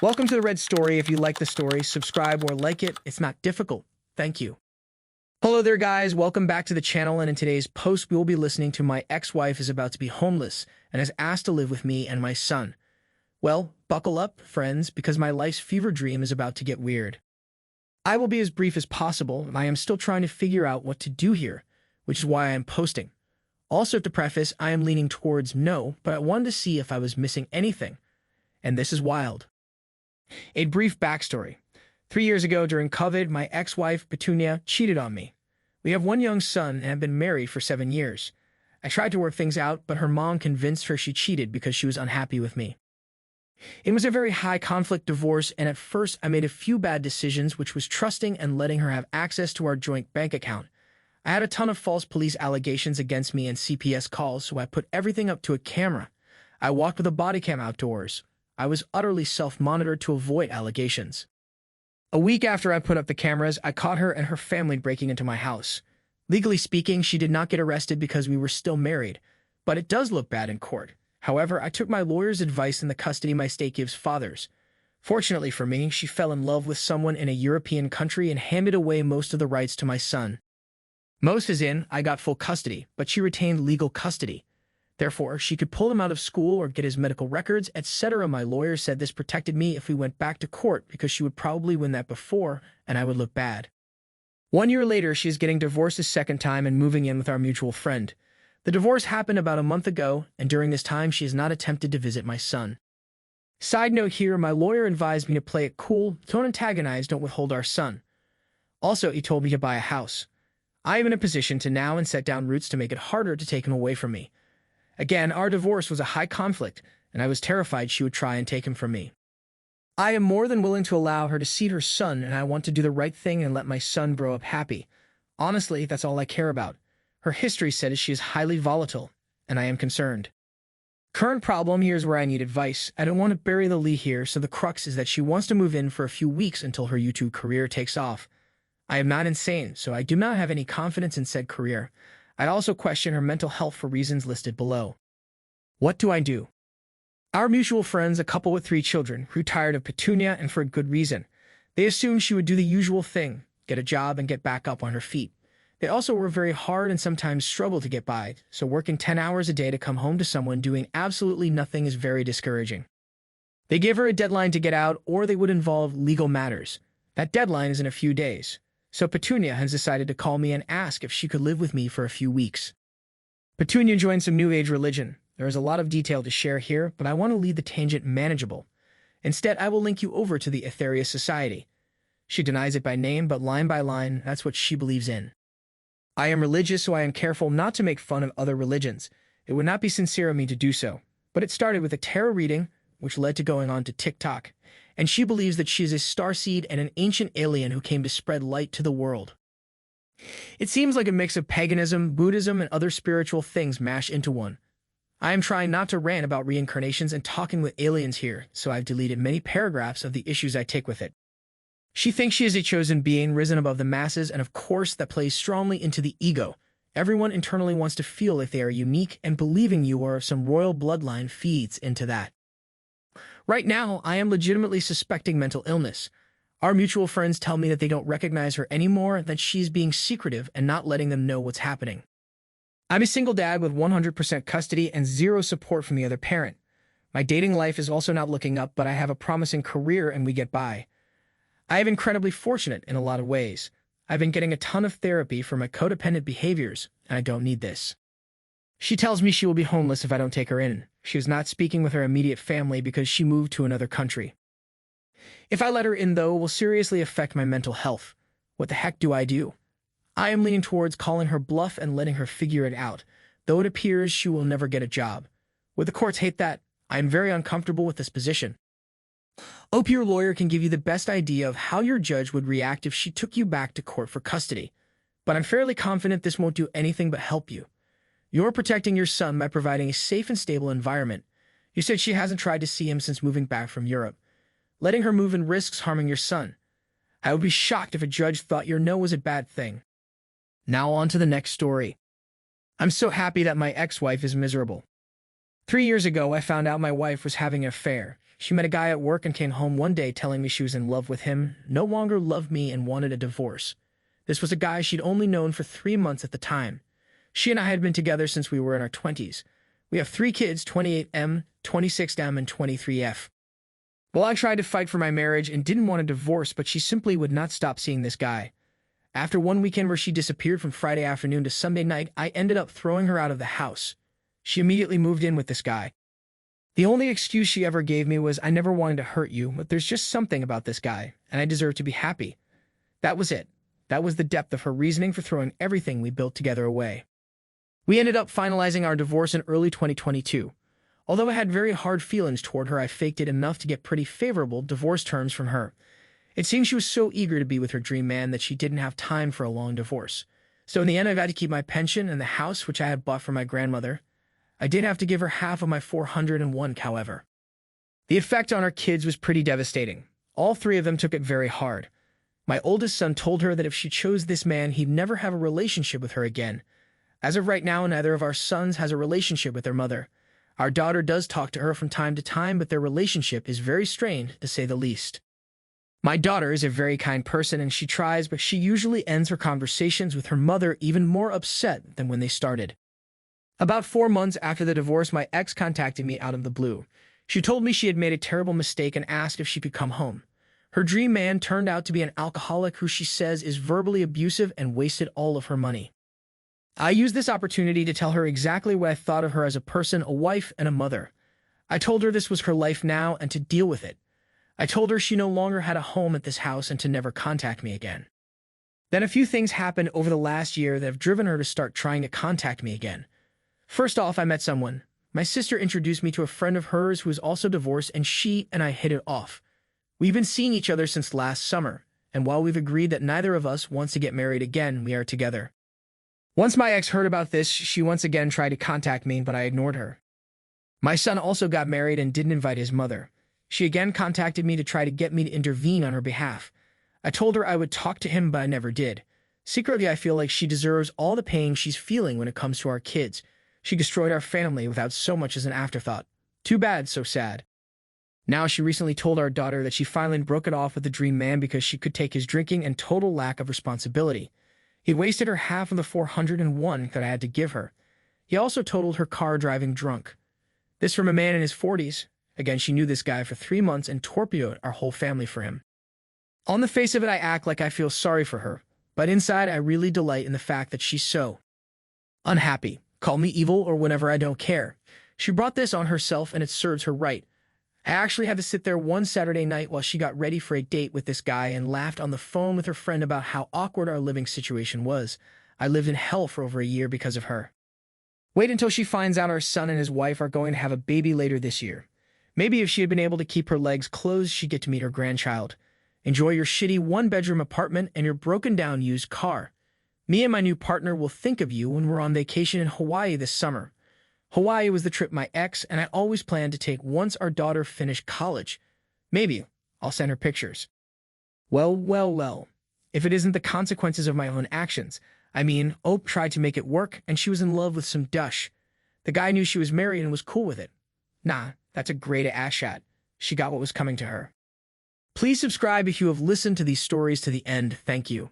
Welcome to the Red Story. If you like the story, subscribe or like it. It's not difficult. Thank you. Hello there, guys. Welcome back to the channel. And in today's post, we will be listening to my ex-wife is about to be homeless and has asked to live with me and my son. Well, buckle up, friends, because my life's fever dream is about to get weird. I will be as brief as possible, and I am still trying to figure out what to do here, which is why I am posting. Also, to preface, I am leaning towards no, but I wanted to see if I was missing anything. And this is wild. A brief backstory. 3 years ago during COVID, my ex-wife, Petunia, cheated on me. We have one young son and have been married for 7 years. I tried to work things out, but her mom convinced her she cheated because she was unhappy with me. It was a very high-conflict divorce, and at first I made a few bad decisions, which was trusting and letting her have access to our joint bank account. I had a ton of false police allegations against me and CPS calls, so I put everything up to a camera. I walked with a body cam outdoors. I was utterly self-monitored to avoid allegations. A week after I put up the cameras, I caught her and her family breaking into my house. Legally speaking, she did not get arrested because we were still married, but it does look bad in court. However, I took my lawyer's advice in the custody my state gives fathers. Fortunately for me, she fell in love with someone in a European country and handed away most of the rights to my son. Most as in, I got full custody, but she retained legal custody. Therefore, she could pull him out of school or get his medical records, etc. My lawyer said this protected me if we went back to court because she would probably win that before, and I would look bad. 1 year later, she is getting divorced a second time and moving in with our mutual friend. The divorce happened about a month ago, and during this time, she has not attempted to visit my son. Side note here, my lawyer advised me to play it cool, don't antagonize, don't withhold our son. Also, he told me to buy a house. I am in a position to now and set down roots to make it harder to take him away from me. Again, our divorce was a high conflict, and I was terrified she would try and take him from me. I am more than willing to allow her to see her son, and I want to do the right thing and let my son grow up happy. Honestly, that's all I care about. Her history says she is highly volatile, and I am concerned. Current problem, here's where I need advice. I don't want to bury the lead here, so the crux is that she wants to move in for a few weeks until her YouTube career takes off. I am not insane, so I do not have any confidence in said career. I'd also question her mental health for reasons listed below. What do I do? Our mutual friends, a couple with 3 children, grew tired of Petunia, and for a good reason. They assumed she would do the usual thing, get a job and get back up on her feet. They also work very hard and sometimes struggle to get by, so working 10 hours a day to come home to someone doing absolutely nothing is very discouraging. They gave her a deadline to get out, or they would involve legal matters. That deadline is in a few days. So Petunia has decided to call me and ask if she could live with me for a few weeks. Petunia joined some New Age religion. There is a lot of detail to share here, but I want to leave the tangent manageable. Instead, I will link you over to the Aetherius Society. She denies it by name, but line by line, that's what she believes in. I am religious, so I am careful not to make fun of other religions. It would not be sincere of me to do so. But it started with a tarot reading, which led to going on to TikTok. And she believes that she is a starseed and an ancient alien who came to spread light to the world. It seems like a mix of paganism, Buddhism, and other spiritual things mashed into one. I am trying not to rant about reincarnations and talking with aliens here, so I've deleted many paragraphs of the issues I take with it. She thinks she is a chosen being risen above the masses, and of course that plays strongly into the ego. Everyone internally wants to feel like they are unique, and believing you are of some royal bloodline feeds into that. Right now, I am legitimately suspecting mental illness. Our mutual friends tell me that they don't recognize her anymore, that she's being secretive and not letting them know what's happening. I'm a single dad with 100% custody and 0 support from the other parent. My dating life is also not looking up, but I have a promising career and we get by. I am incredibly fortunate in a lot of ways. I've been getting a ton of therapy for my codependent behaviors, and I don't need this. She tells me she will be homeless if I don't take her in. She is not speaking with her immediate family because she moved to another country. If I let her in, though, it will seriously affect my mental health. What the heck do I do? I am leaning towards calling her bluff and letting her figure it out, though it appears she will never get a job. Would the courts hate that? I am very uncomfortable with this position. Hope your lawyer can give you the best idea of how your judge would react if she took you back to court for custody. But I'm fairly confident this won't do anything but help you. You're protecting your son by providing a safe and stable environment. You said she hasn't tried to see him since moving back from Europe. Letting her move in risks harming your son. I would be shocked if a judge thought your no was a bad thing. Now on to the next story. I'm so happy that my ex-wife is miserable. 3 years ago, I found out my wife was having an affair. She met a guy at work and came home one day telling me she was in love with him, no longer loved me, and wanted a divorce. This was a guy she'd only known for 3 months at the time. She and I had been together since we were in our 20s. We have 3 kids, 28M, 26M, and 23F. Well, I tried to fight for my marriage and didn't want a divorce, but she simply would not stop seeing this guy. After one weekend where she disappeared from Friday afternoon to Sunday night, I ended up throwing her out of the house. She immediately moved in with this guy. The only excuse she ever gave me was, "I never wanted to hurt you, but there's just something about this guy, and I deserve to be happy." That was it. That was the depth of her reasoning for throwing everything we built together away. We ended up finalizing our divorce in early 2022. Although I had very hard feelings toward her, I faked it enough to get pretty favorable divorce terms from her. It seemed she was so eager to be with her dream man that she didn't have time for a long divorce. So in the end, I got to keep my pension and the house which I had bought for my grandmother. I did have to give her half of my 401, however. The effect on our kids was pretty devastating. All 3 of them took it very hard. My oldest son told her that if she chose this man, he'd never have a relationship with her again. As of right now, neither of our sons has a relationship with their mother. Our daughter does talk to her from time to time, but their relationship is very strained, to say the least. My daughter is a very kind person, and she tries, but she usually ends her conversations with her mother even more upset than when they started. About 4 months after the divorce, my ex contacted me out of the blue. She told me she had made a terrible mistake and asked if she could come home. Her dream man turned out to be an alcoholic who she says is verbally abusive and wasted all of her money. I used this opportunity to tell her exactly what I thought of her as a person, a wife, and a mother. I told her this was her life now and to deal with it. I told her she no longer had a home at this house and to never contact me again. Then a few things happened over the last year that have driven her to start trying to contact me again. First off, I met someone. My sister introduced me to a friend of hers who is also divorced, and she and I hit it off. We've been seeing each other since last summer, and while we've agreed that neither of us wants to get married again, we are together. Once my ex heard about this, she once again tried to contact me, but I ignored her. My son also got married and didn't invite his mother. She again contacted me to try to get me to intervene on her behalf. I told her I would talk to him, but I never did. Secretly, I feel like she deserves all the pain she's feeling when it comes to our kids. She destroyed our family without so much as an afterthought. Too bad, so sad. Now she recently told our daughter that she finally broke it off with the dream man because she could take his drinking and total lack of responsibility. He wasted her half of the 401 that I had to give her. He also totaled her car driving drunk. This from a man in his 40s. Again, she knew this guy for 3 months and torpedoed our whole family for him. On the face of it, I act like I feel sorry for her, but inside I really delight in the fact that she's so unhappy. Call me evil or whatever, I don't care. She brought this on herself and it serves her right. I actually had to sit there one Saturday night while she got ready for a date with this guy and laughed on the phone with her friend about how awkward our living situation was. I lived in hell for over a year because of her. Wait until she finds out our son and his wife are going to have a baby later this year. Maybe if she had been able to keep her legs closed, she'd get to meet her grandchild. Enjoy your shitty 1-bedroom apartment and your broken-down used car. Me and my new partner will think of you when we're on vacation in Hawaii this summer. Hawaii was the trip my ex and I always planned to take once our daughter finished college. Maybe I'll send her pictures. Well. If it isn't the consequences of my own actions. I mean, Ope tried to make it work and she was in love with some douche. The guy knew she was married and was cool with it. Nah, that's a great ass shot. She got what was coming to her. Please subscribe if you have listened to these stories to the end. Thank you.